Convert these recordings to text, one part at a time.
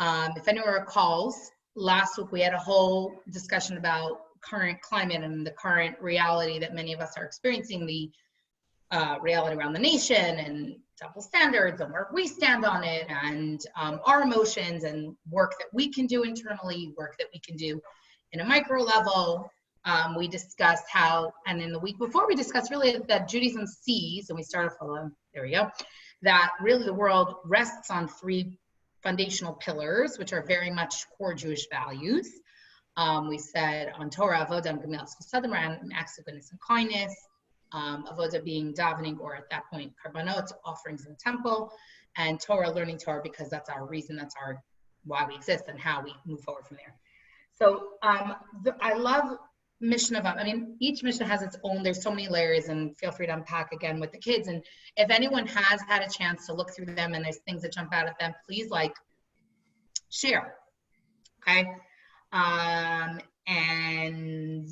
If anyone recalls, last week we had a whole discussion about current climate and the current reality that many of us are experiencing, the reality around the nation and double standards and where we stand on it, and our emotions and work that we can do internally, work that we can do in a micro level. We discussed how, and in the week before we discussed really that Judaism sees, and we started from, there we go, that really the world rests on three foundational pillars, which are very much core Jewish values. We said on Torah, Avodah, and Gemilas Chasadim, around acts of goodness and kindness. Avodah being davening, or at that point, karbanot, offerings in the temple, and Torah, learning Torah, because that's our reason, that's our why we exist and how we move forward from there. So I love Mishnah Vav. I mean, each Mishnah has its own, there's so many layers, and feel free to unpack again with the kids. And if anyone has had a chance to look through them and there's things that jump out at them, please share, okay? And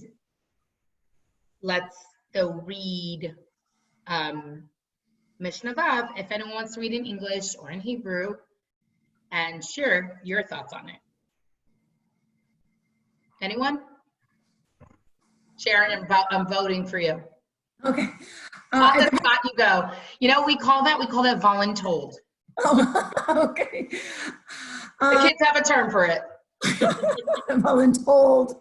let's go read Mishnah Vav, if anyone wants to read in English or in Hebrew, and share your thoughts on it. Anyone? Sharon, I'm voting for you. Okay. On the spot you go. You know, we call that voluntold. Oh, okay. The kids have a term for it. Voluntold.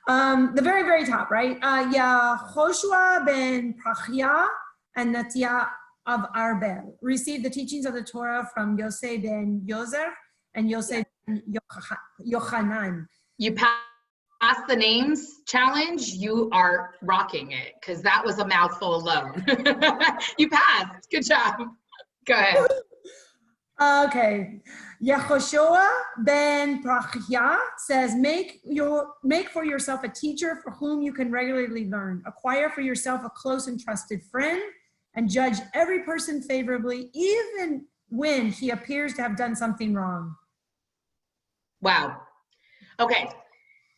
The very, very top, right? Yehoshua ben Prachia and Natia of Arbel received the teachings of the Torah from Yosef ben Yozer and Yosef ben Yochanan. You passed the names challenge, you are rocking it, because that was a mouthful alone. You passed. Good job. Go ahead. Okay. Yehoshua ben Prachia says, make for yourself a teacher for whom you can regularly learn. Acquire for yourself a close and trusted friend, and judge every person favorably, even when he appears to have done something wrong. Wow. Okay.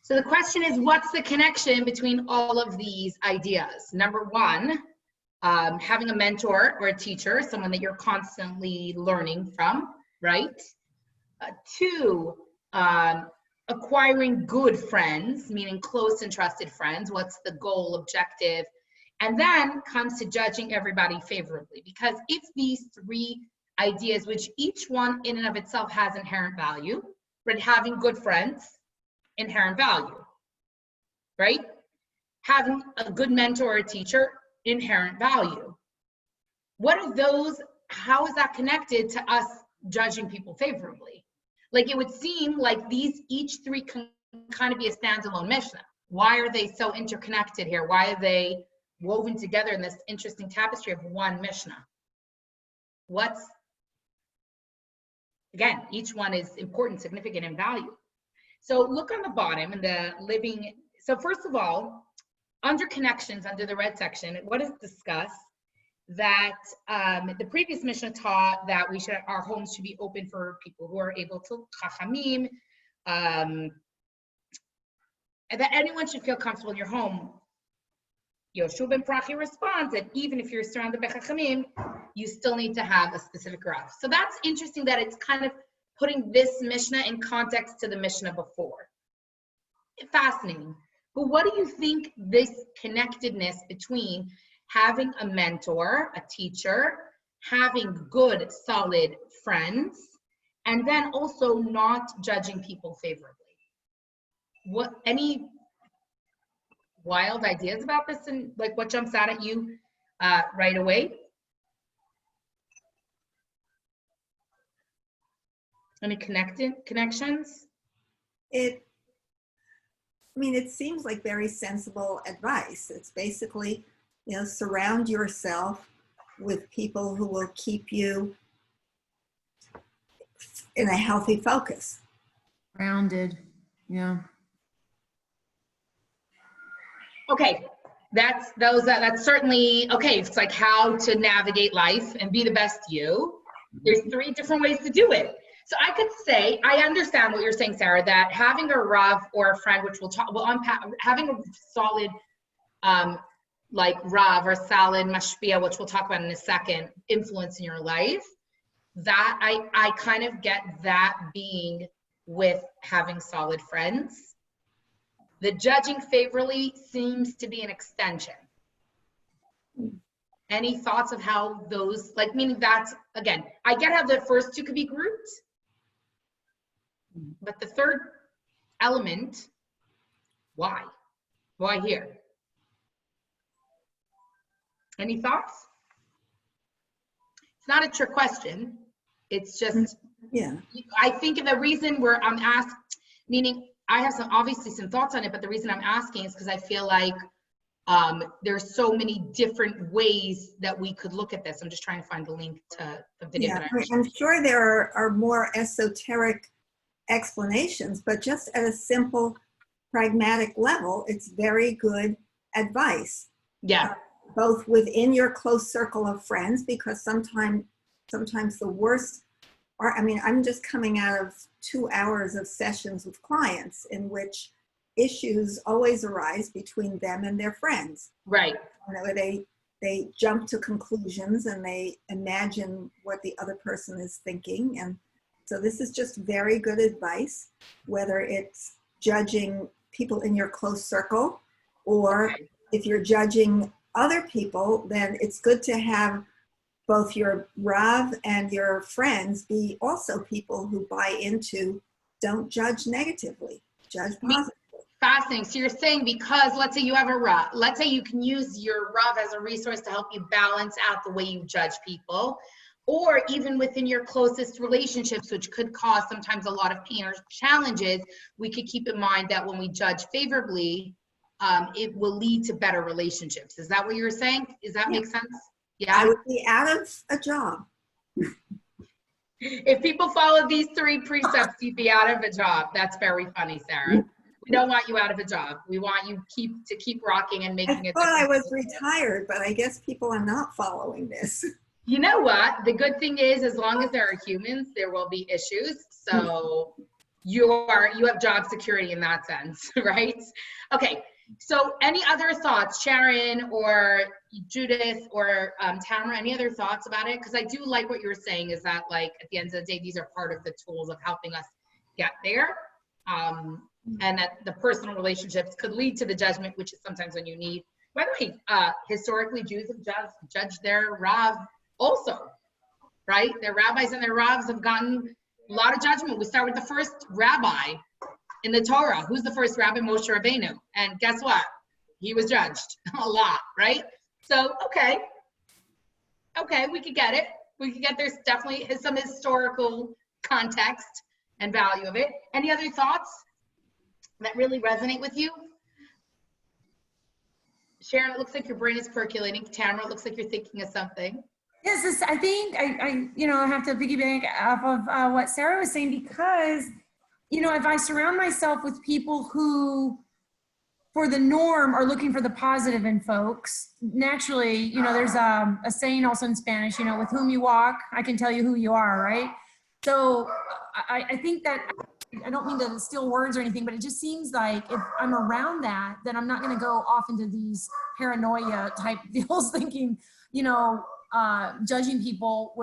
So the question is, what's the connection between all of these ideas? Number one, having a mentor or a teacher, someone that you're constantly learning from, right? Two, acquiring good friends, meaning close and trusted friends. What's the goal, objective? And then comes to judging everybody favorably. Because if these three ideas, which each one in and of itself has inherent value, but having good friends, inherent value, right? Having a good mentor or teacher, inherent value. What are those, how is that connected to us judging people favorably? Like, it would seem like each three can kind of be a standalone Mishnah. Why are they so interconnected here? Why are they woven together in this interesting tapestry of one Mishnah? Again, each one is important, significant, and value. So look on the bottom in the living. So first of all, under connections, under the red section, what is discussed? That the previous Mishnah taught that our homes should be open for people who are able to chachamim, and that anyone should feel comfortable in your home. Yehoshua ben Prachi responds that even if you're surrounded by chachamim, you still need to have a specific rav. So that's interesting that it's kind of putting this Mishnah in context to the Mishnah before. Fascinating. But what do you think this connectedness between having a mentor, a teacher, having good, solid friends, and then also not judging people favorably? Any wild ideas about this, and like what jumps out at you right away? Any connections? It seems like very sensible advice. It's basically, surround yourself with people who will keep you in a healthy focus. Grounded, yeah. Okay, that's certainly, okay, it's like how to navigate life and be the best you. There's three different ways to do it. So I could say, I understand what you're saying, Sarah, that having a Rav or a friend, which we'll unpack, having a solid, like Rav or solid mashpia, which we'll talk about in a second, influence in your life, That I kind of get that being with having solid friends. The judging favorably seems to be an extension. Any thoughts of how those, like, meaning that's, again, I get how the first two could be grouped, but the third element, why? Why here? Any thoughts? It's not a trick question. It's just, Yeah. I think the reason where I'm asked, meaning I have obviously some thoughts on it, but the reason I'm asking is because I feel like there's so many different ways that we could look at this. I'm just trying to find the link to the video. Yeah, I'm sure there are more esoteric explanations, but just at a simple, pragmatic level, it's very good advice. Yeah. Both within your close circle of friends, because sometimes the worst are, I mean, I'm just coming out of 2 hours of sessions with clients in which issues always arise between them and their friends. Right. Where they jump to conclusions and they imagine what the other person is thinking. And so this is just very good advice, whether it's judging people in your close circle, or if you're judging other people, then it's good to have both your Rav and your friends be also people who buy into don't judge negatively, judge positively. Fascinating. So you're saying, because let's say you have a Rav, let's say you can use your Rav as a resource to help you balance out the way you judge people, or even within your closest relationships, which could cause sometimes a lot of pain or challenges, we could keep in mind that when we judge favorably, it will lead to better relationships. Is that what you were saying? Does that make sense? Yeah. I would be out of a job. If people follow these 3 precepts, you'd be out of a job. That's very funny, Sarah. We don't want you out of a job. We want you to keep rocking and making it. I thought I was retired, but I guess people are not following this. You know what? The good thing is, as long as there are humans, there will be issues. So you have job security in that sense, right? Okay. So any other thoughts, Sharon or Judith or Tamara, any other thoughts about it? Because I do like what you're saying, is that, like, at the end of the day, these are part of the tools of helping us get there. And that the personal relationships could lead to the judgment, which is sometimes when you need. By the way, historically, Jews have judged their Rav also, right? Their rabbis and their Ravs have gotten a lot of judgment. We start with the first rabbi in the Torah. Who's the first rabbi? Moshe Rabbeinu. And guess what? He was judged a lot, right? So, okay, we could get it. We could get, there's definitely some historical context and value of it. Any other thoughts that really resonate with you? Sharon, it looks like your brain is percolating. Tamara, it looks like you're thinking of something. Yes, I think I have to piggyback off of what Sarah was saying, because, if I surround myself with people who, for the norm, are looking for the positive in folks, naturally, there's a saying also in Spanish, with whom you walk, I can tell you who you are, right? So I think that, I don't mean to steal words or anything, but it just seems like if I'm around that, then I'm not going to go off into these paranoia type deals thinking, judging people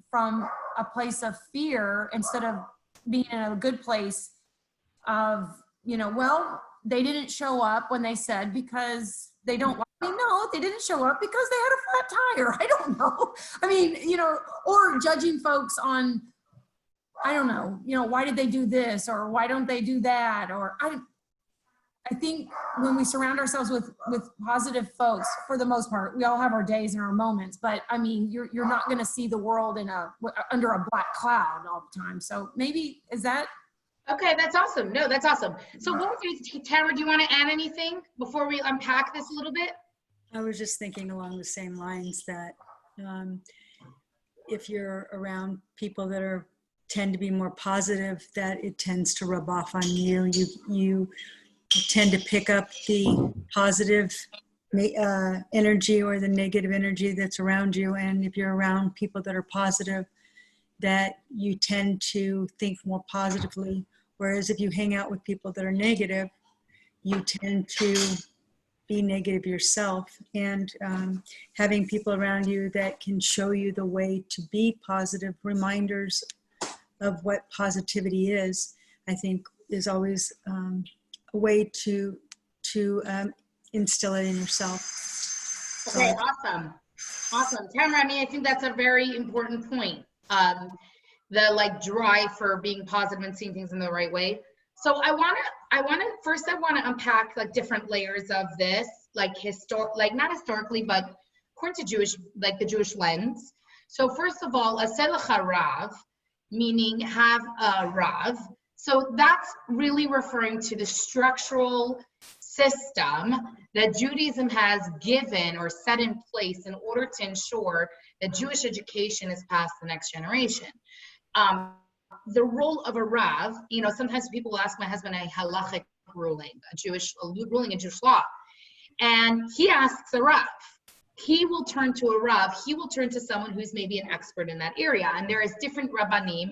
from a place of fear instead of being in a good place of, well, they didn't show up when they said because they don't like me. No, they didn't show up because they had a flat tire. I don't know. I mean, or judging folks on, I don't know, why did they do this, or why don't they do that? Or I think when we surround ourselves with positive folks, for the most part, we all have our days and our moments, but I mean, you're not going to see the world under a black cloud all the time. So maybe, is that? Okay, that's awesome. No, that's awesome. So what would you, Tamara, do you want to add anything before we unpack this a little bit? I was just thinking along the same lines that if you're around people that tend to be more positive, that it tends to rub off on you. You tend to pick up the positive energy or the negative energy that's around you. And if you're around people that are positive, that you tend to think more positively. Whereas if you hang out with people that are negative, you tend to be negative yourself, and having people around you that can show you the way to be positive, reminders of what positivity is, I think is always a way to instill it in yourself. Okay, awesome. Awesome. Tamara, I mean, I think that's a very important point. The like drive for being positive and seeing things in the right way. So I want to unpack like different layers of this, like not historically, but according to the Jewish lens. So first of all, aselecha rav, meaning have a rav. So that's really referring to the structural system that Judaism has given or set in place in order to ensure that Jewish education is passed to the next generation. The role of a Rav, sometimes people will ask my husband a halachic ruling, ruling in Jewish law, and he asks a Rav. He will turn to a Rav. He will turn to someone who's maybe an expert in that area. And there is different Rabbanim.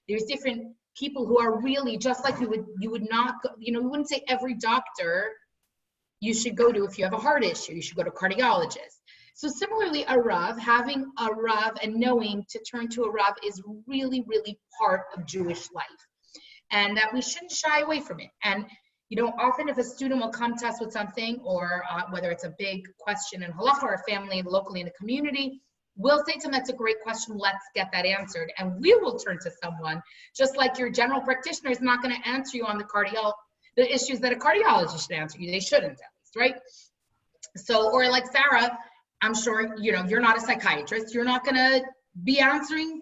There's different people who are really just like you would not go, we wouldn't say every doctor you should go to if you have a heart issue. You should go to a cardiologist. So similarly, having a Rav and knowing to turn to a Rav is really, really part of Jewish life, and that we shouldn't shy away from it. And, often if a student will come to us with something, or whether it's a big question in halacha or a family locally in the community, we'll say to them, that's a great question, let's get that answered. And we will turn to someone, just like your general practitioner is not going to answer you on the issues that a cardiologist should answer you. They shouldn't, at least, right? So, or like Sarah, I'm sure, you're not a psychiatrist. You're not going to be answering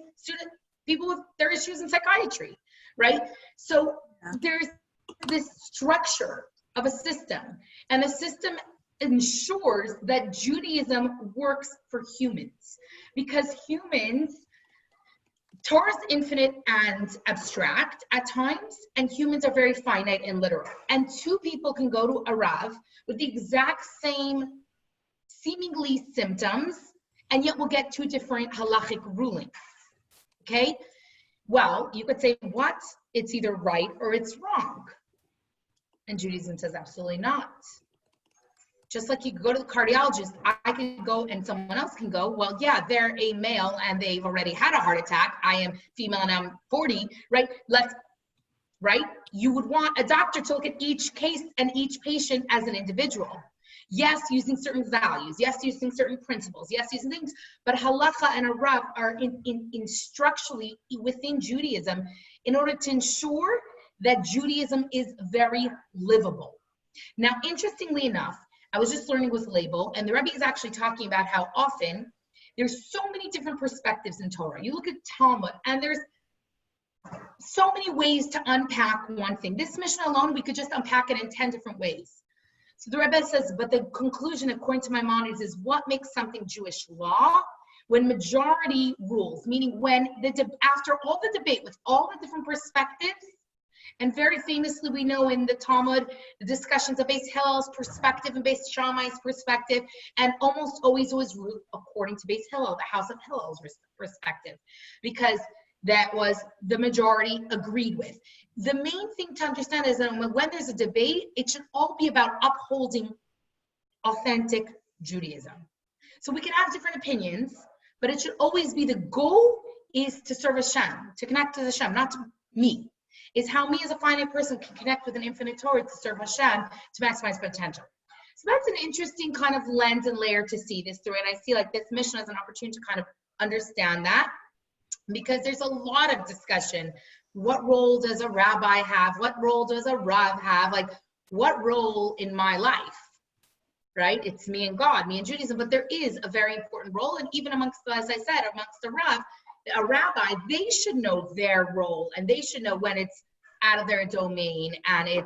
people with their issues in psychiatry, right? So there's this structure of a system, and the system ensures that Judaism works for humans, because Torah is infinite and abstract at times, and humans are very finite and literal. And two people can go to a Rav with the exact same seemingly symptoms, and yet we'll get two different halachic rulings. Okay? Well, you could say, what? It's either right or it's wrong. And Judaism says absolutely not. Just like you could go to the cardiologist, I can go and someone else can go, well, yeah, they're a male and they've already had a heart attack. I am female and I'm 40, right? Right? You would want a doctor to look at each case and each patient as an individual. Yes, using certain values. Yes, using certain principles. Yes, using things. But halacha and a Rav are in structurally within Judaism in order to ensure that Judaism is very livable. Now, interestingly enough, I was just learning with label, and the Rebbe is actually talking about how often there's so many different perspectives in Torah. You look at Talmud, and there's so many ways to unpack one thing. This Mishnah alone, we could just unpack it in 10 different ways. So the Rebbe says, but the conclusion, according to Maimonides, is what makes something Jewish law when majority rules, meaning when after all the debate with all the different perspectives, and very famously we know in the Talmud, the discussions of Beis Hillel's perspective and Beis Shammai's perspective, and almost always ruled according to Beis Hillel, the house of Hillel's perspective, because that was the majority agreed with. The main thing to understand is that when there's a debate, it should all be about upholding authentic Judaism. So we can have different opinions, but it should always be the goal is to serve Hashem, to connect to Hashem, not to me. Is how me as a finite person can connect with an infinite Torah to serve Hashem to maximize potential. So that's an interesting kind of lens and layer to see this through. And I see like this mission as an opportunity to kind of understand that, because there's a lot of discussion. What role does a rabbi have? What role does a Rav have? Like, what role in my life, right? It's me and God, me and Judaism, but there is a very important role. And even amongst, as I said, amongst the Rav, a rabbi, they should know their role, and they should know when it's out of their domain and it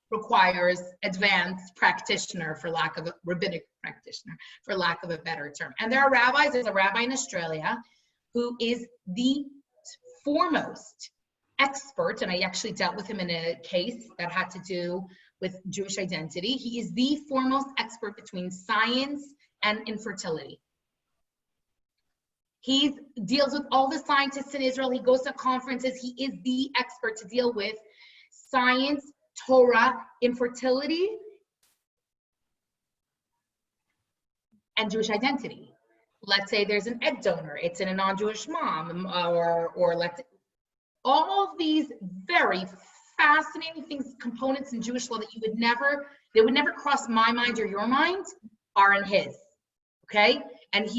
requires advanced practitioner, for lack of a rabbinic practitioner, for lack of a better term. And there are rabbis. There's a rabbi in Australia who is the foremost expert, and I actually dealt with him in a case that had to do with Jewish identity. He is the foremost expert between science and infertility. He deals with all the scientists in Israel. He goes to conferences. He is the expert to deal with science, Torah, infertility, and Jewish identity. Let's say there's an egg donor, it's in a non-Jewish mom, or all of these very fascinating things, components in Jewish law that would never cross my mind or your mind, are in his, okay? And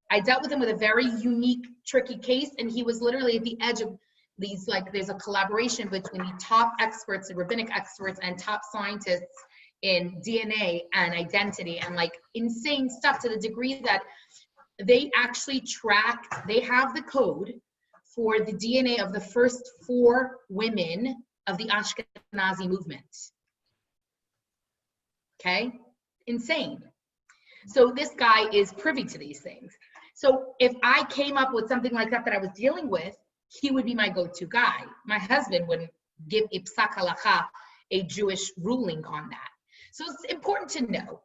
I dealt with him with a very unique, tricky case, and he was literally at the edge of these, like, there's a collaboration between the top experts, the rabbinic experts, and top scientists in DNA and identity, and like insane stuff, to the degree that they actually they have the code for the DNA of the first 4 women of the Ashkenazi movement. Okay? Insane. So this guy is privy to these things. So if I came up with something like that I was dealing with, he would be my go-to guy. My husband wouldn't give a psak halacha, a Jewish ruling on that. So it's important to know,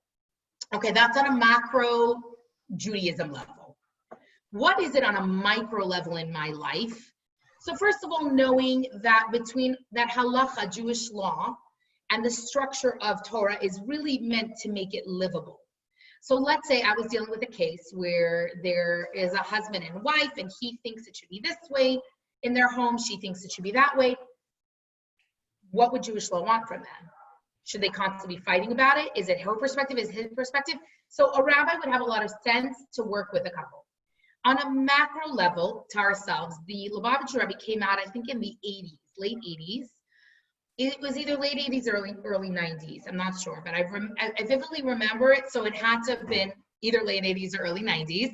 okay, that's on a macro Judaism level. What is it on a micro level in my life? So first of all, knowing that between that halacha, Jewish law, and the structure of Torah is really meant to make it livable. So let's say I was dealing with a case where there is a husband and wife, and he thinks it should be this way in their home, she thinks it should be that way. What would Jewish law want from them? Should they constantly be fighting about it? Is it her perspective? Is his perspective? So a rabbi would have a lot of sense to work with a couple. On a macro level, to ourselves, the Lubavitcher Rebbe came out, I think, in the 80s, late 80s. It was either late 80s or early 90s. I'm not sure, but I vividly remember it. So it had to have been either late 80s or early 90s.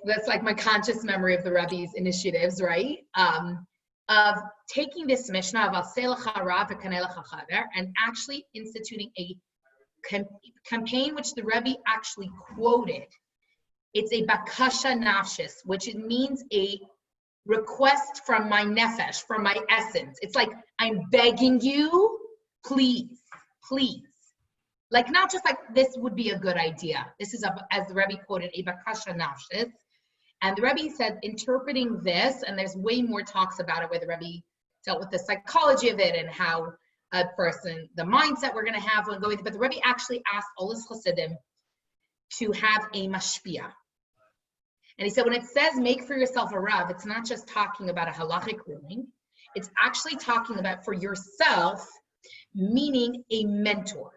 That's like my conscious memory of the Rebbe's initiatives, right? Of taking this Mishnah of Aseh lecha ra v'kaneh lecha chaver and actually instituting a campaign which the Rebbe actually quoted. It's a bakasha nafshis, which it means a request from my nefesh, from my essence. It's like, I'm begging you, please, please. Like, not just like, this would be a good idea. This is, as the Rebbe quoted, a bakasha nafshis. And the Rebbe said, interpreting this, and there's way more talks about it where the Rebbe dealt with the psychology of it and how a person, the mindset we're going to have when going, but the Rebbe actually asked all his chassidim to have a mashpia. And he said, when it says make for yourself a rav, it's not just talking about a halachic ruling. It's actually talking about for yourself, meaning a mentor,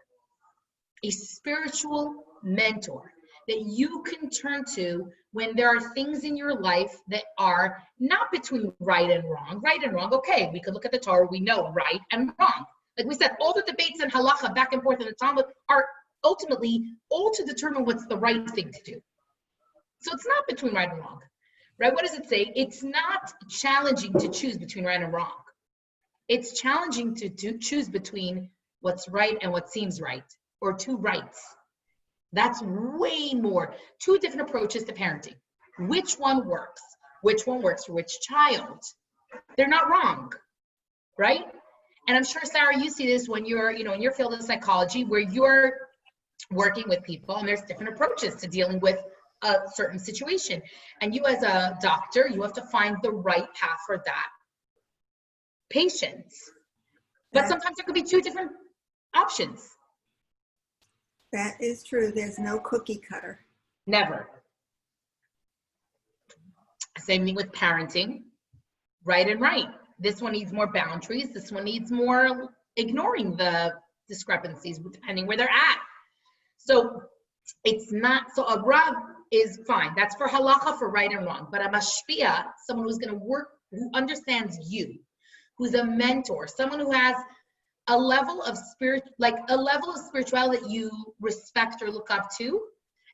a spiritual mentor that you can turn to when there are things in your life that are not between right and wrong. Right and wrong, okay, we could look at the Torah, we know right and wrong. Like we said, all the debates in halacha back and forth in the Talmud are ultimately all to determine what's the right thing to do. So it's not between right and wrong, right? What does it say? It's not challenging to choose between right and wrong. It's challenging to choose between what's right and what seems right, or two rights. That's way more. 2 different approaches to parenting. Which one works? Which one works for which child? They're not wrong, right? And I'm sure, Sarah, you see this when you're, in your field of psychology, where you're working with people, and there's different approaches to dealing with a certain situation. And you as a doctor, you have to find the right path for that patient. But sometimes there could be 2 different options. That is true. There's no cookie cutter. Never. Same thing with parenting, right and right. This one needs more boundaries. This one needs more ignoring the discrepancies depending where they're at. So it's not, so a rav is fine. That's for halacha, for right and wrong. But a mashpia, someone who's going to work, who understands you, who's a mentor, someone who has a level of spirituality that you respect or look up to,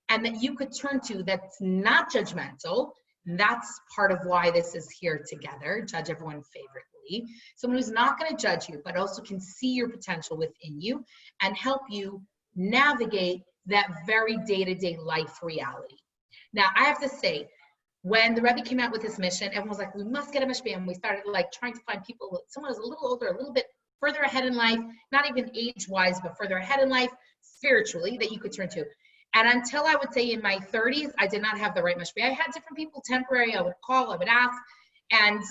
and that you could turn to, that's not judgmental. That's part of why this is here together. Judge everyone favorably. Someone who's not going to judge you, but also can see your potential within you and help you navigate that very day-to-day life reality. Now, I have to say, when the Rebbe came out with his mission, everyone was like, we must get a mishpia. And we started like trying to find people, someone who's a little older, a little bit further ahead in life, not even age-wise, but further ahead in life, spiritually, that you could turn to. And until I would say in my 30s, I did not have the right mashpia. I had different people, temporary, I would call, I would ask, and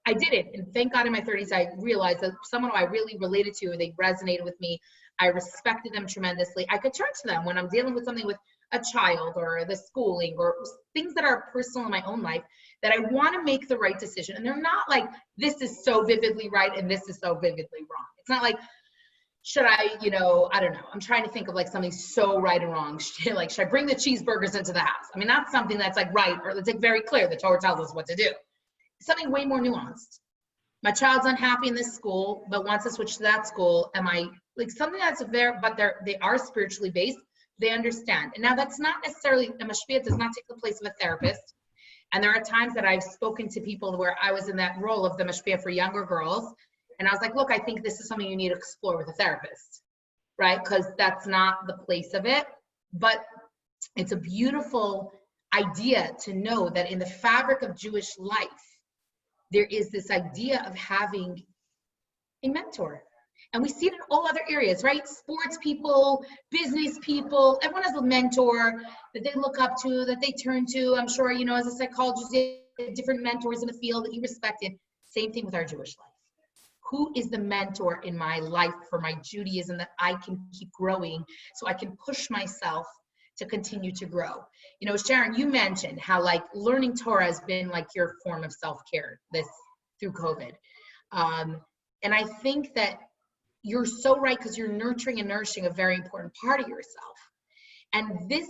I didn't. And thank God in my 30s, I realized that someone who I really related to, they resonated with me. I respected them tremendously. I could turn to them when I'm dealing with something with a child or the schooling or things that are personal in my own life, that I want to make the right decision. And they're not like, this is so vividly right and this is so vividly wrong. It's not like, should I, I don't know. I'm trying to think of like something so right and wrong. Should I bring the cheeseburgers into the house? I mean, that's something that's like right, or it's like very clear. The Torah tells us what to do. Something way more nuanced. My child's unhappy in this school, but wants to switch to that school. Am I like something that's but they are spiritually based. They understand. And now that's not necessarily, a mashpia does not take the place of a therapist. And there are times that I've spoken to people where I was in that role of the mashpia for younger girls. And I was like, look, I think this is something you need to explore with a therapist, right? Because that's not the place of it. But it's a beautiful idea to know that in the fabric of Jewish life, there is this idea of having a mentor. And we see it in all other areas, right? Sports people, business people, everyone has a mentor that they look up to, that they turn to. I'm sure, as a psychologist, you have different mentors in the field that you respected. Same thing with our Jewish life. Who is the mentor in my life for my Judaism that I can keep growing so I can push myself to continue to grow? Sharon, you mentioned how like learning Torah has been like your form of self-care through COVID. And I think that you're so right, because you're nurturing and nourishing a very important part of yourself. And this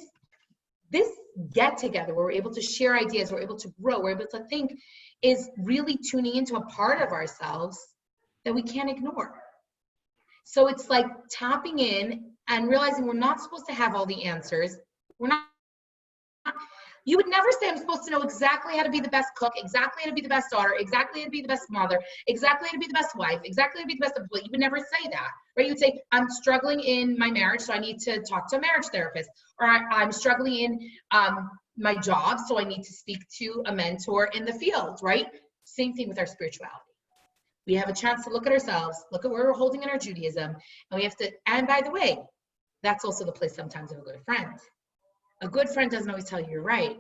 get together where we're able to share ideas, we're able to grow, we're able to think, is really tuning into a part of ourselves that we can't ignore. So it's like tapping in and realizing we're not supposed to have all the answers. You would never say, I'm supposed to know exactly how to be the best cook, exactly how to be the best daughter, exactly how to be the best mother, exactly how to be the best wife, exactly how to be the best employee. You would never say that, right? You would say, I'm struggling in my marriage, so I need to talk to a marriage therapist. Or I'm struggling in my job, so I need to speak to a mentor in the field, right? Same thing with our spirituality. We have a chance to look at ourselves, look at where we're holding in our Judaism, and we have to, and by the way, that's also the place sometimes of a good friend. A good friend doesn't always tell you you're right.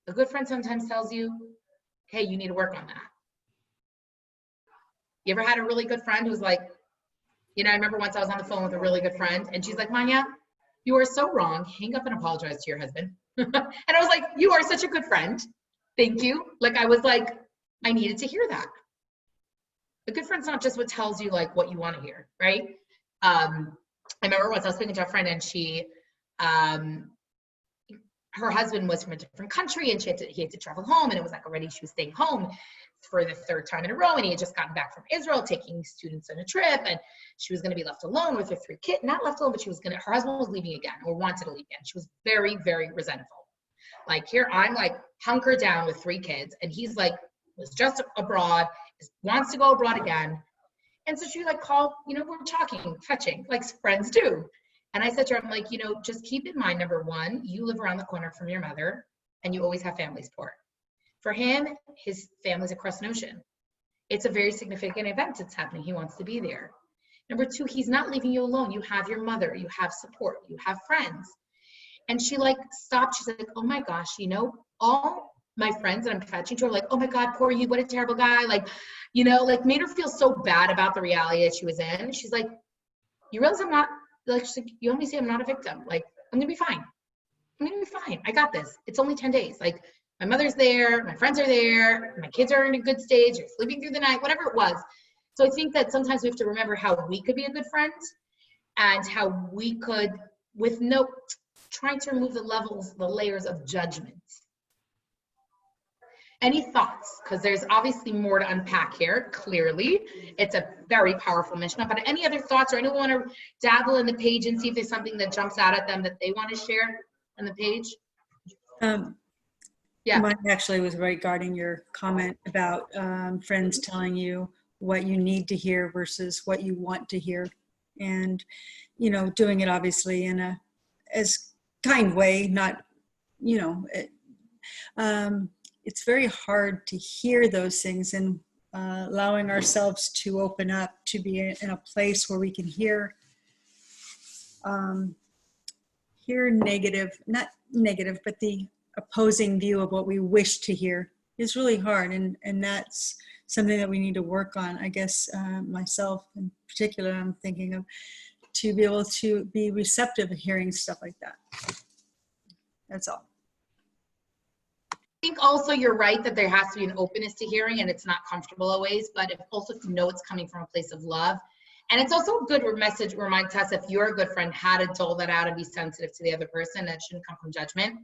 A good friend sometimes tells you, hey, you need to work on that. You ever had a really good friend who's like, I remember once I was on the phone with a really good friend and she's like, Manya, you are so wrong. Hang up and apologize to your husband. And I was like, you are such a good friend. Thank you. Like, I was like, I needed to hear that. A good friend's not just what tells you like what you want to hear, right? I remember once I was speaking to a friend and she, her husband was from a different country and he had to travel home, and it was like already she was staying home for the third time in a row, and he had just gotten back from Israel taking students on a trip, and she was going to be left alone with her 3 kids. Not left alone, but her husband was leaving again, or wanted to leave again. She was very, very resentful. Like, here I'm like hunkered down with 3 kids, and he's like was just abroad, wants to go abroad again. And so she like called, we're talking, fetching, like friends do. And I said to her, I'm like, just keep in mind, number one, you live around the corner from your mother and you always have family support. For him, his family's across an ocean. It's a very significant event that's happening. He wants to be there. Number 2, he's not leaving you alone. You have your mother, you have support, you have friends. And she like stopped. She's like, oh my gosh, all my friends that I'm fetching to are like, oh my God, poor you, what a terrible guy. Like, like made her feel so bad about the reality that she was in. She's like, you realize I'm not, like, she's like, you only say I'm not a victim. Like, I'm gonna be fine. I'm gonna be fine. I got this. It's only 10 days. Like, my mother's there, my friends are there, my kids are in a good stage, they're sleeping through the night, whatever it was. So I think that sometimes we have to remember how we could be a good friend and how we could, trying to remove the layers of judgment. Any thoughts? Because there's obviously more to unpack here, clearly. It's a very powerful mission. But any other thoughts, or anyone want to dabble in the page and see if there's something that jumps out at them that they want to share on the page? Yeah. Mine actually was regarding your comment about friends telling you what you need to hear versus what you want to hear. And, doing it obviously in a as kind way, not, it's very hard to hear those things, and allowing ourselves to open up to be in a place where we can hear not negative, but the opposing view of what we wish to hear is really hard. And that's something that we need to work on. I guess myself in particular, I'm thinking of, to be able to be receptive of hearing stuff like that. That's all. I think also you're right that there has to be an openness to hearing, and it's not comfortable always, but if also if you know it's coming from a place of love. And it's also a good message, remind us, if you're a good friend, how to dole that out and be sensitive to the other person. That shouldn't come from judgment,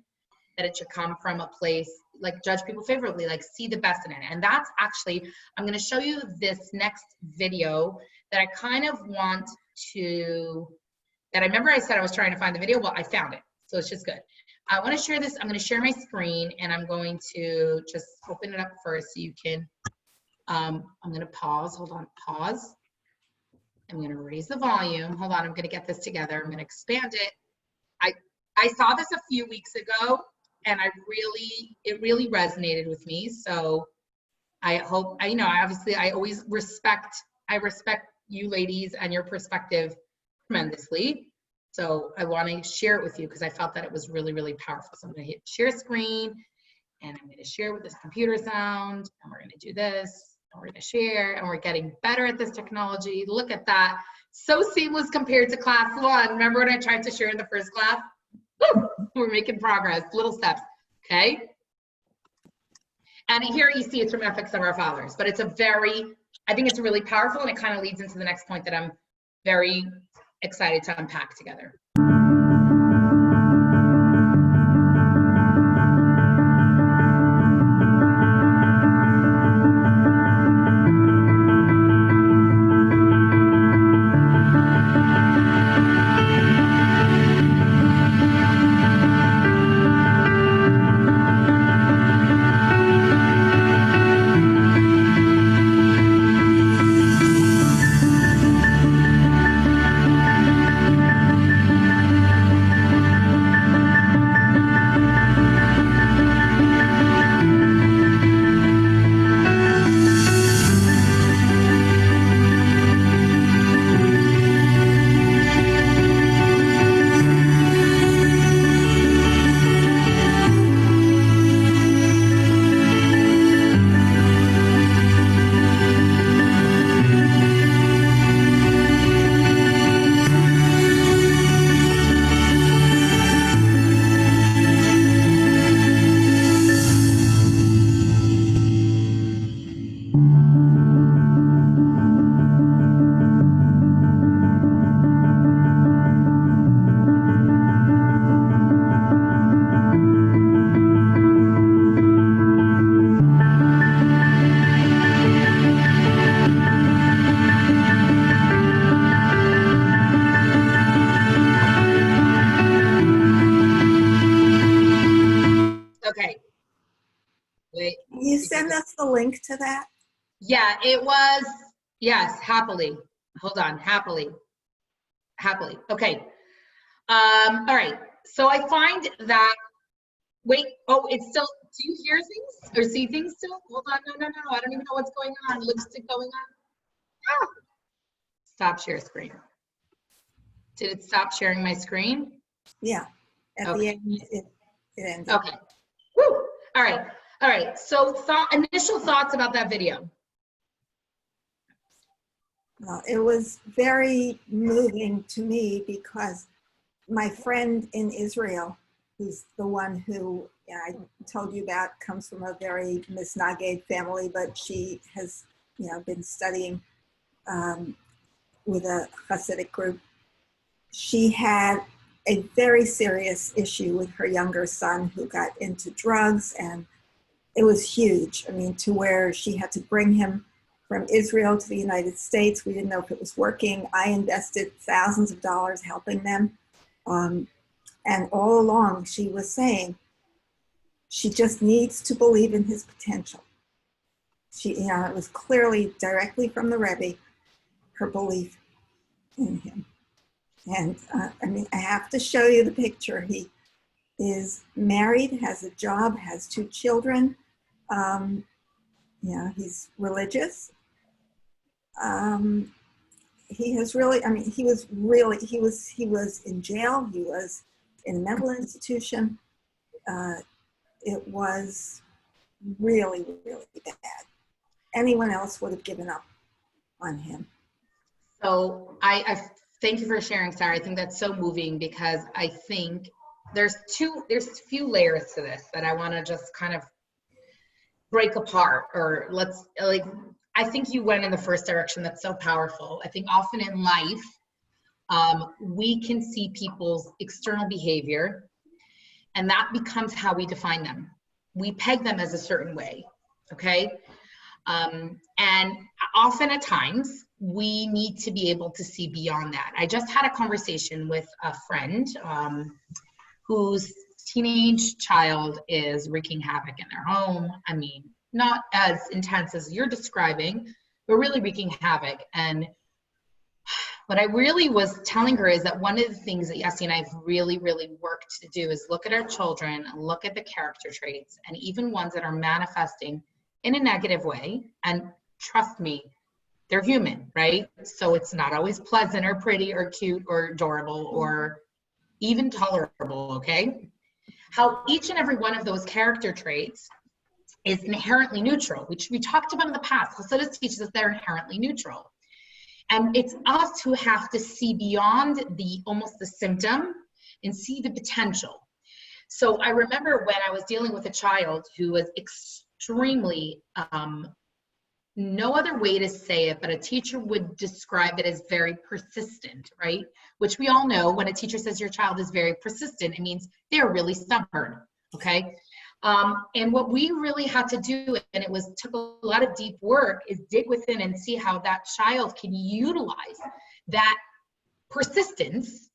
that it should come from a place like judge people favorably, like see the best in it. And that's actually, I'm going to show you this next video that I kind of want to, that I remember I said I was trying to find the video. Well, I found it. So it's just good. I want to share this. I'm going to share my screen, and I'm going to just open it up first so you can, I'm going to pause. Hold on, pause. I'm going to raise the volume. Hold on, I'm going to get this together. I'm going to expand it. I saw this a few weeks ago, and it really resonated with me. So I hope, obviously I always respect you ladies and your perspective tremendously. So I want to share it with you because I felt that it was really, really powerful. So I'm going to hit share screen, and I'm going to share with this computer sound, and we're going to do this. We're going to share, and we're getting better at this technology. Look at that. So seamless compared to class 1. Remember when I tried to share in the first class? Woo! We're making progress, little steps, okay? And here you see it's from Ethics of Our Fathers, but it's I think it's really powerful, and it kind of leads into the next point that I'm very excited to unpack together. Okay. Wait. You send us the link to that? Yeah, it was, yes, happily. Hold on, happily. Okay. All right. So I find that, wait, oh, it's still, do you hear things or see things still? Hold on, no. I don't even know what's going on. Lipstick going on. Ah. Stop share screen. Did it stop sharing my screen? Yeah. At the end, it ended. Okay. Woo. All right. So initial thoughts about that video. Well, it was very moving to me because my friend in Israel, who's the one who I told you about, comes from a very misnaged family, but she has, been studying with a Hasidic group. She had a very serious issue with her younger son who got into drugs, and it was huge. I mean, to where she had to bring him from Israel to the United States. We didn't know if it was working. I invested thousands of dollars helping them. And all along she was saying, she just needs to believe in his potential. It was clearly directly from the Rebbe, her belief in him. And I have to show you the picture. He is married, has a job, has 2 children. He's religious. He has really, he was in jail. He was in a mental institution. It was really, really bad. anyone else would have given up on him. So I thank you for sharing, Sarah. I think that's so moving because I think there's a few layers to this that I want to just kind of break apart, or I think you went in the first direction. That's so powerful. I think often in life, we can see people's external behavior, and that becomes how we define them. We peg them as a certain way, okay? And often at times, we need to be able to see beyond that. I just had a conversation with a friend whose teenage child is wreaking havoc in their home. I mean, not as intense as you're describing, but really wreaking havoc. And what I really was telling her is that one of the things that Yessie and I have really, really worked to do is look at our children, look at the character traits, and even ones that are manifesting in a negative way. And trust me, they're human, right? So it's not always pleasant or pretty or cute or adorable or even tolerable, okay? How each and every one of those character traits is inherently neutral, which we talked about in the past. Chassidus teaches us they're inherently neutral. And it's us who have to see beyond almost the symptom and see the potential. So I remember when I was dealing with a child who was extremely, no other way to say it, but a teacher would describe it as very persistent, right? Which we all know when a teacher says your child is very persistent, it means they're really stubborn, okay? And what we really had to do, and took a lot of deep work, is dig within and see how that child can utilize that persistence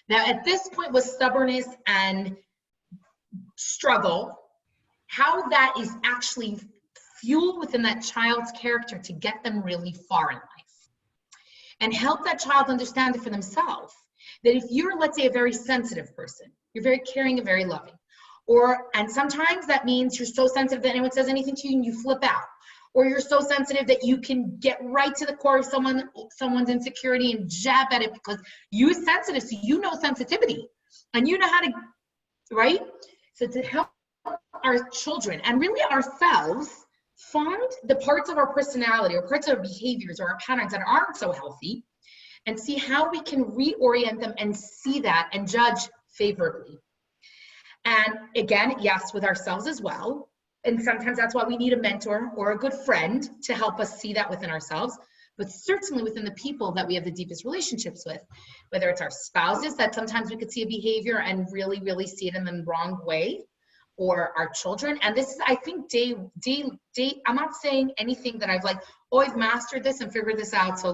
that at this point was stubbornness and struggle, how that is actually fuel within that child's character to get them really far in life, and help that child understand it for themselves. That if you're, let's say, a very sensitive person, you're very caring and very loving, and sometimes that means you're so sensitive that anyone says anything to you and you flip out, or you're so sensitive that you can get right to the core of someone's insecurity and jab at it because you're sensitive, so you know sensitivity and you know how to, right? So to help our children and really ourselves find the parts of our personality or parts of our behaviors or our patterns that aren't so healthy, and see how we can reorient them and see that and judge favorably. And again, yes, with ourselves as well. And sometimes that's why we need a mentor or a good friend to help us see that within ourselves, but certainly within the people that we have the deepest relationships with, whether it's our spouses, that sometimes we could see a behavior and really, really see it in the wrong way, or our children. And this is, I think, I'm not saying anything that I've mastered this and figured this out, so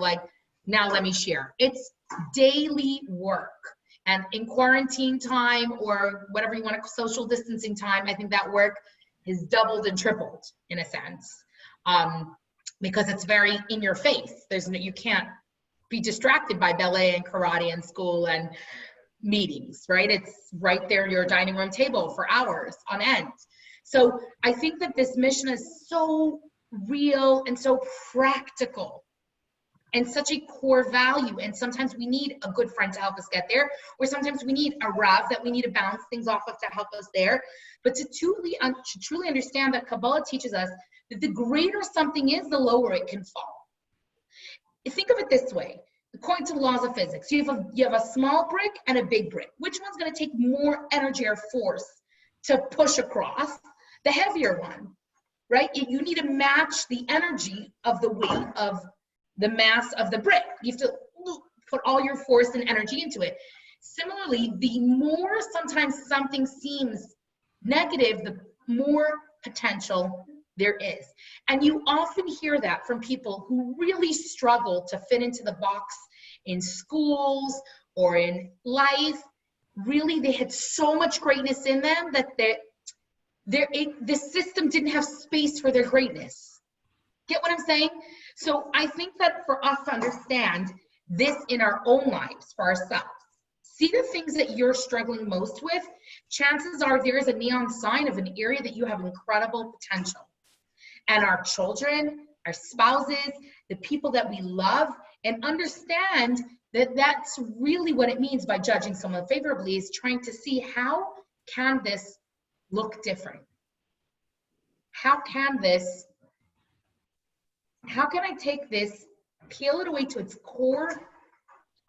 now let me share. It's daily work. And in quarantine time, or whatever you want to, social distancing time, I think that work is doubled and tripled in a sense, because it's very in your face. You can't be distracted by ballet and karate and school and meetings, right? It's right there in your dining room table for hours on end. So I think that this mission is so real and so practical and such a core value. And sometimes we need a good friend to help us get there, or sometimes we need a Rav that we need to bounce things off of to help us there. But to truly understand that Kabbalah teaches us that the greater something is, the lower it can fall. Think of it this way. According to the laws of physics, you have a small brick and a big brick. Which one's going to take more energy or force to push across? The heavier one, right? You need to match the energy of the weight of the mass of the brick. You have to put all your force and energy into it. Similarly, the more sometimes something seems negative, the more potential there is. And you often hear that from people who really struggle to fit into the box in schools or in life. Really, they had so much greatness in them that the system didn't have space for their greatness. Get what I'm saying? So I think that for us to understand this in our own lives, for ourselves, see the things that you're struggling most with, chances are there is a neon sign of an area that you have incredible potential. And our children, our spouses, the people that we love, and understand that that's really what it means by judging someone favorably, is trying to see how can this look different? How can this how can I take this, peel it away to its core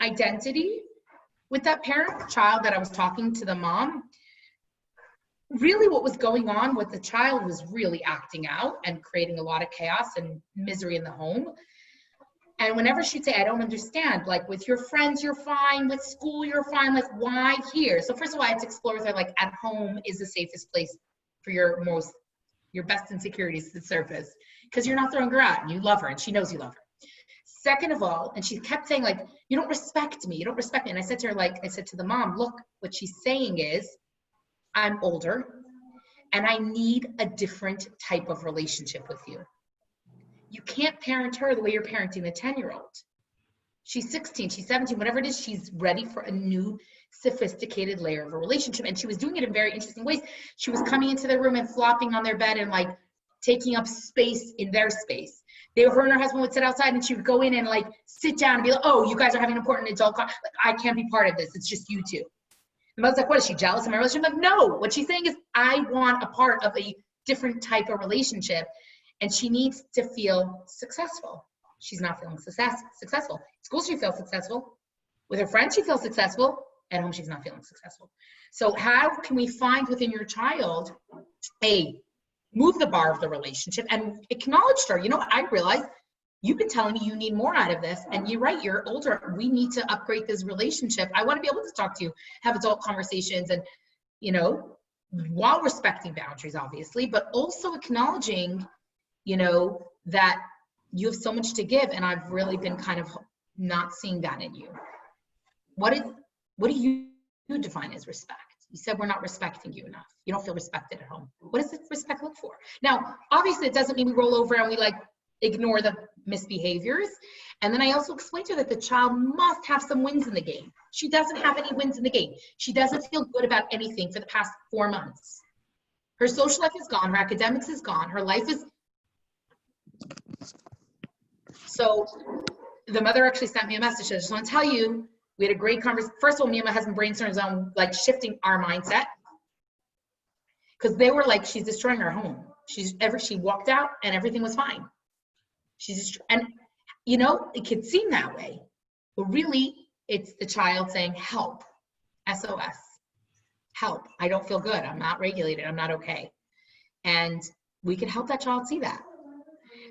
identity with that parent child that I was talking to the mom. Really what was going on with the child was really acting out and creating a lot of chaos and misery in the home. And whenever she'd say, I don't understand, like with your friends, you're fine, with school, you're fine, like why here? So first of all, I had to explore with her, like at home is the safest place for your best insecurities to surface, because you're not throwing her out and you love her and she knows you love her. Second of all, and she kept saying like, you don't respect me, you don't respect me. And I said to her, like, I said to the mom, look, what she's saying is, I'm older and I need a different type of relationship with you. You can't parent her the way you're parenting the 10-year-old. She's 16, she's 17, whatever it is, she's ready for a new sophisticated layer of a relationship. And she was doing it in very interesting ways. She was coming into their room and flopping on their bed and like taking up space in their space. Her and her husband would sit outside and she would go in and like sit down and be like, oh, you guys are having an important adult like, I can't be part of this. It's just you two. The mother's like, what is she, jealous of my relationship? I'm like, no, what she's saying is I want a part of a different type of relationship and she needs to feel successful. She's not feeling successful. At school, she feels successful. With her friends, she feels successful. At home, she's not feeling successful. So how can we find within your child move the bar of the relationship and acknowledge her? You know, I realize you've been telling me you need more out of this, and you're right, you're older. We need to upgrade this relationship. I want to be able to talk to you, have adult conversations, and, you know, while respecting boundaries, obviously, but also acknowledging, you know, that you have so much to give, and I've really been kind of not seeing that in you. What do you define as respect? You said we're not respecting you enough. You don't feel respected at home. What does respect look for? Now, obviously, it doesn't mean we roll over and we like ignore the misbehaviors. And then I also explained to her that the child must have some wins in the game. She doesn't have any wins in the game. She doesn't feel good about anything for the past 4 months. Her social life is gone. Her academics is gone. Her life is. So the mother actually sent me a message. I just want to tell you, we had a great conversation. First of all, me and my husband brainstormed on like shifting our mindset, because they were like, she's destroying our home. She walked out and everything was fine. And you know, it could seem that way, but really it's the child saying, help, SOS, help. I don't feel good. I'm not regulated. I'm not okay. And we could help that child see that.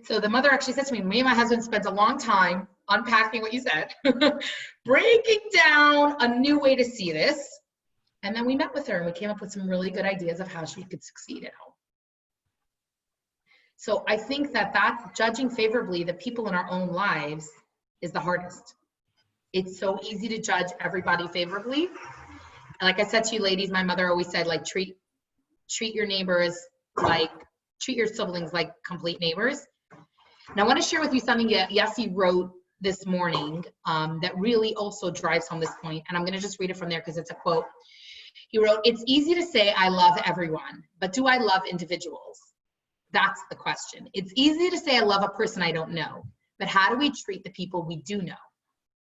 So the mother actually said to me and my husband spent a long time unpacking what you said, breaking down a new way to see this. And then we met with her and we came up with some really good ideas of how she could succeed at home. So I think that judging favorably the people in our own lives is the hardest. It's so easy to judge everybody favorably. And like I said to you ladies, my mother always said, like, treat your neighbors like, treat your siblings like complete neighbors. Now I want to share with you something that Yossi wrote this morning that really also drives home this point. And I'm going to just read it from there because it's a quote. He wrote, it's easy to say I love everyone, but do I love individuals? That's the question. It's easy to say I love a person I don't know, but how do we treat the people we do know?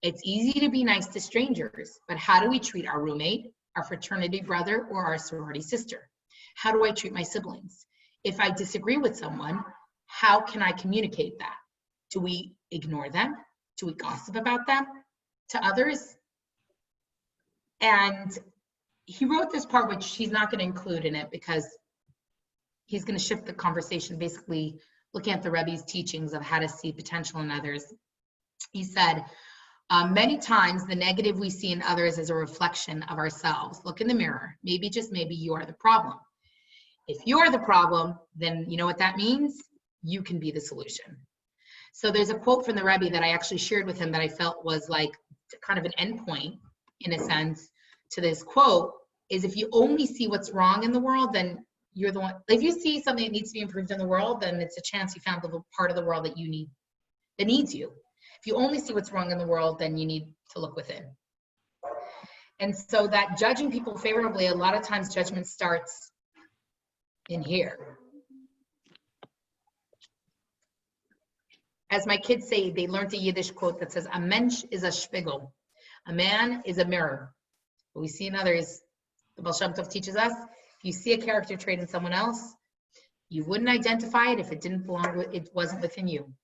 It's easy to be nice to strangers, but how do we treat our roommate, our fraternity brother, or our sorority sister? How do I treat my siblings? If I disagree with someone, how can I communicate that? Do we ignore them? Do we gossip about them to others? And he wrote this part, which he's not going to include in it because he's going to shift the conversation, basically looking at the Rebbe's teachings of how to see potential in others. He said, many times the negative we see in others is a reflection of ourselves. Look in the mirror. Maybe, just maybe, you are the problem. If you're the problem, then you know what that means? You can be the solution. So there's a quote from the Rebbe that I actually shared with him that I felt was like kind of an endpoint, in a sense, to this quote, is if you only see what's wrong in the world, then you're the one. If you see something that needs to be improved in the world, then it's a chance you found the part of the world that you need, that needs you. If you only see what's wrong in the world, then you need to look within. And so that judging people favorably, a lot of times judgment starts in here. As my kids say, they learned a Yiddish quote that says, a mensch is a spiegel. A man is a mirror. What we see in others, the Baal Shem Tov teaches us, if you see a character trait in someone else, you wouldn't identify it if it didn't belong, it wasn't within you.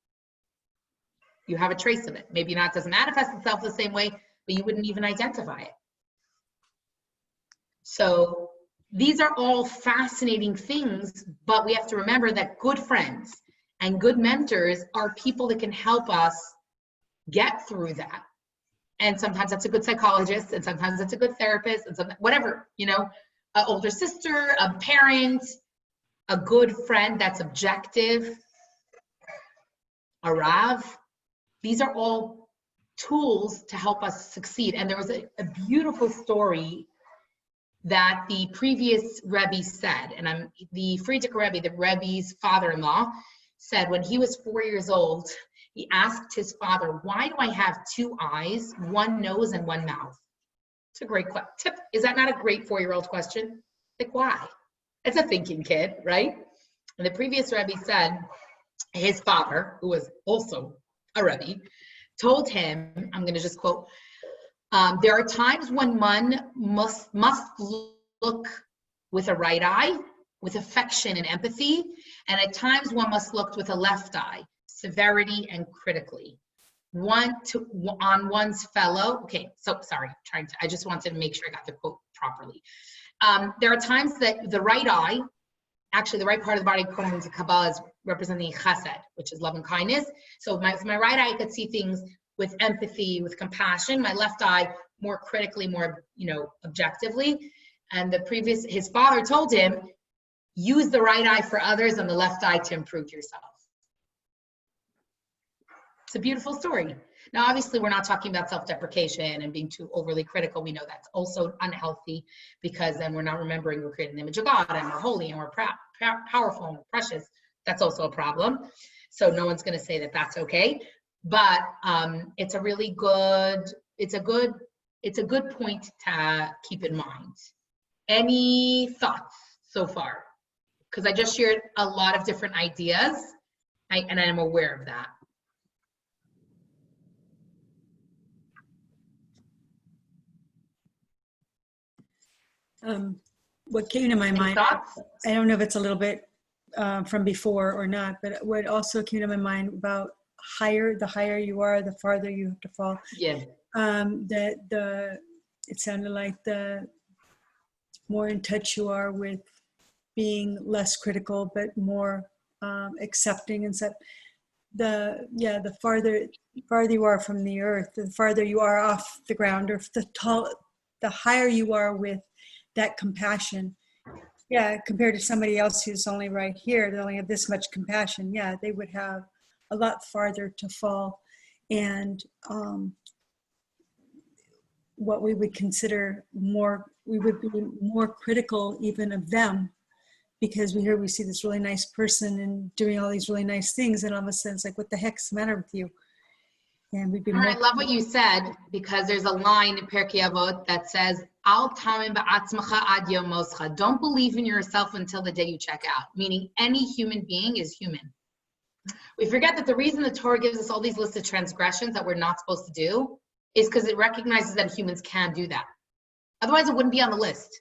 You have a trace of it. Maybe not, doesn't manifest itself the same way, but you wouldn't even identify it. So these are all fascinating things, but we have to remember that good friends and good mentors are people that can help us get through that. And sometimes that's a good psychologist, and sometimes that's a good therapist, and whatever, you know, an older sister, a parent, a good friend that's objective, a Rav. These are all tools to help us succeed. And there was a beautiful story that the previous Rebbe said, and the Friedrich Rebbe, the Rebbe's father-in-law, said when he was 4 years old, he asked his father, why do I have 2 eyes, 1 nose, and 1 mouth? It's a great tip. Is that not a great 4-year-old question? Like, why? It's a thinking kid, right? And the previous Rebbe said, his father, who was also a Rebbe, told him, I'm going to just quote, there are times when one must look with a right eye, with affection and empathy, and at times one must look with a left eye, severity and critically. On one's fellow, okay, so sorry, I just wanted to make sure I got the quote properly. There are times that the right eye, actually the right part of the body, according to Kabbalah, is representing chesed, which is love and kindness. So with my right eye, I could see things with empathy, with compassion. My left eye, more critically, more, objectively. And his father told him, use the right eye for others and the left eye to improve yourself. It's a beautiful story. Now, obviously, we're not talking about self-deprecation and being too overly critical. We know that's also unhealthy, because then we're not remembering we're created in the image of God and we're holy and we're powerful and we're precious. That's also a problem. So no one's going to say that that's okay. But it's a really good, it's a good point to keep in mind. Any thoughts so far? Because I just shared a lot of different ideas, and I'm aware of that. What came to my mind, Thoughts? I don't know if it's a little bit from before or not, but what also came to my mind about the higher you are, the farther you have to fall. Yeah. It sounded like the more in touch you are with being less critical, but more accepting, and so the farther you are from the earth, the farther you are off the ground, or the higher you are with that compassion. Yeah, compared to somebody else who's only right here, they only have this much compassion. Yeah, they would have a lot farther to fall, and what we would consider we would be more critical even of them, because we see this really nice person and doing all these really nice things, and all of a sudden it's like, what the heck's the matter with you? And we'd be more. I love what you said, because there's a line in Pirkei Avot that says, Al tamin ba'atzmacha ad yom moscha. Don't believe in yourself until the day you check out. Meaning any human being is human. We forget that the reason the Torah gives us all these lists of transgressions that we're not supposed to do is because it recognizes that humans can do that. Otherwise, it wouldn't be on the list.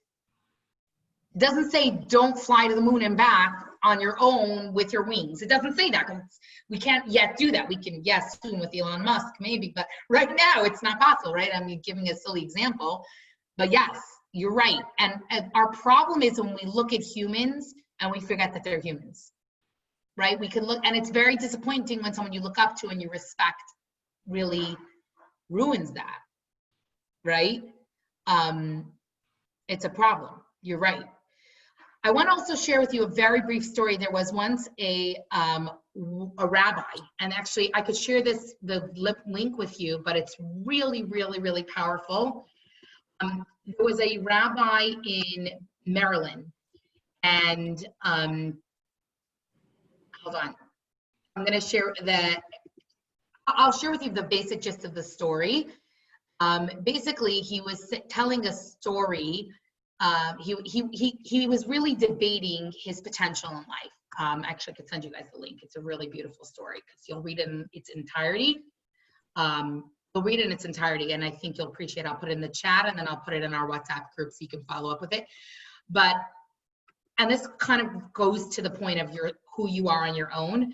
It doesn't say don't fly to the moon and back on your own with your wings. It doesn't say that. We can't yet do that. We can, yes, soon with Elon Musk, maybe, but right now it's not possible, right? I mean, giving a silly example, but yes, you're right. And our problem is when we look at humans and we forget that they're humans, right? We can look, and it's very disappointing when someone you look up to and you respect really ruins that, right? It's a problem. You're right. I want to also share with you a very brief story. There was once a rabbi, and actually I could share the link with you, but it's really, really, really powerful. There was a rabbi in Maryland, and hold on. I'm going to share I'll share with you the basic gist of the story. Basically, he was telling a story. He was really debating his potential in life. Actually, I could send you guys the link. It's a really beautiful story because you'll read it in its entirety. You'll read it in its entirety, and I think you'll appreciate it. I'll put it in the chat, and then I'll put it in our WhatsApp group so you can follow up with it. And this kind of goes to the point of who you are on your own.